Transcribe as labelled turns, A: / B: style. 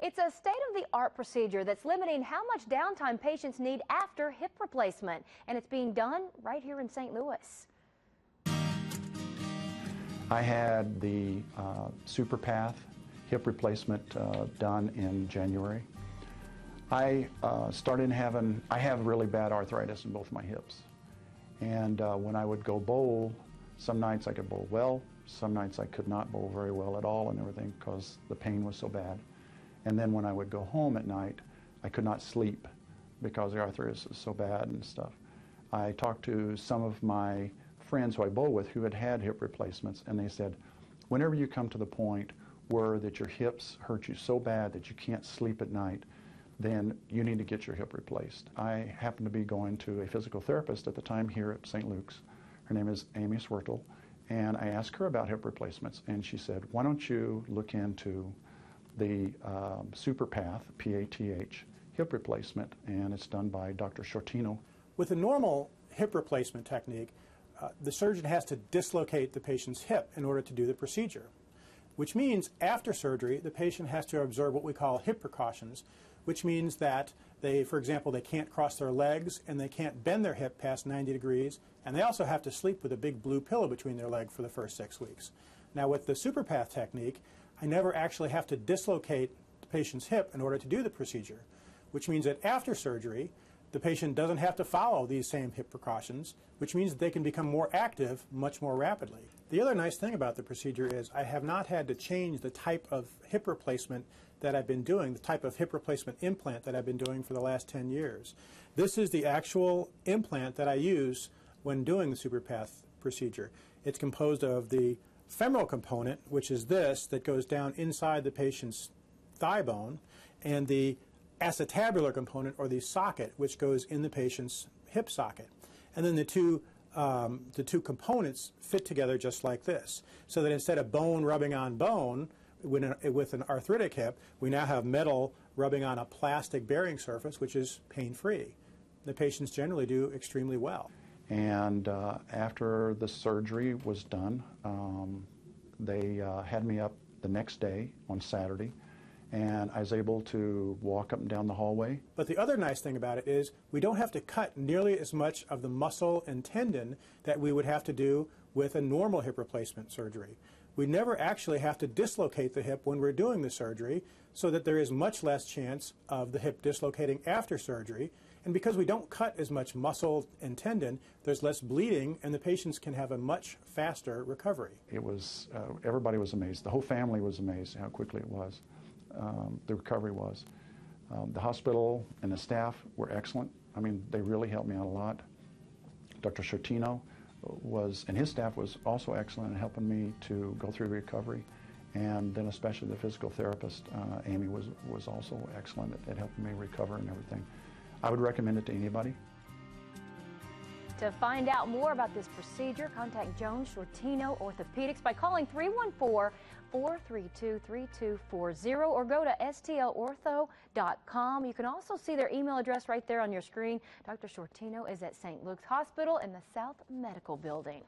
A: It's a state-of-the-art procedure that's limiting how much downtime patients need after hip replacement, and it's being done right here in St. Louis.
B: I had the SuperPath hip replacement done in January. I have really bad arthritis in both my hips. And when I would go bowl, some nights I could bowl well, some nights I could not bowl very well at all and everything because the pain was so bad. And then when I would go home at night, I could not sleep because the arthritis was so bad and stuff. I talked to some of my friends who I bowl with who had had hip replacements, and they said, whenever you come to the point where that your hips hurt you so bad that you can't sleep at night, then you need to get your hip replaced. I happened to be going to a physical therapist at the time here at St. Luke's. Her name is Sciortino, and I asked her about hip replacements, and she said, why don't you look into the SuperPath, P-A-T-H, hip replacement, and it's done by Dr. Sciortino.
C: With a normal hip replacement technique, the surgeon has to dislocate the patient's hip in order to do the procedure, which means after surgery, the patient has to observe what we call hip precautions, which means that they, for example, they can't cross their legs and they can't bend their hip past 90 degrees, and they also have to sleep with a big blue pillow between their legs for the first 6 weeks. Now with the SuperPath technique, I never actually have to dislocate the patient's hip in order to do the procedure, which means that after surgery, the patient doesn't have to follow these same hip precautions, which means that they can become more active much more rapidly. The other nice thing about the procedure is I have not had to change the type of hip replacement that I've been doing, the type of hip replacement implant that I've been doing for the last 10 years. This is the actual implant that I use when doing the SuperPath procedure. It's composed of the femoral component, which is this, that goes down inside the patient's thigh bone, and the acetabular component, or the socket, which goes in the patient's hip socket. And then the two components fit together just like this, so that instead of bone rubbing on bone with an arthritic hip, we now have metal rubbing on a plastic bearing surface, which is pain-free. The patients generally do extremely well.
B: And after the surgery was done, they had me up the next day on Saturday, and I was able to walk up and down the hallway.
C: But the other nice thing about it is we don't have to cut nearly as much of the muscle and tendon that we would have to do with a normal hip replacement surgery. We never actually have to dislocate the hip when we're doing the surgery, so that there is much less chance of the hip dislocating after surgery. And because we don't cut as much muscle and tendon, there's less bleeding, and the patients can have a much faster recovery.
B: It was, everybody was amazed. The whole family was amazed how quickly it was. The recovery was. The hospital and the staff were excellent. I mean, they really helped me out a lot. Dr. Sciortino and his staff was also excellent in helping me to go through recovery. And then especially the physical therapist, Amy, was also excellent at helping me recover and everything. I would recommend it to anybody.
A: To find out more about this procedure, contact Joan Sciortino Orthopedics by calling 314-432-3240 or go to stlortho.com. You can also see their email address right there on your screen. Dr. Sciortino is at St. Luke's Hospital in the South Medical Building.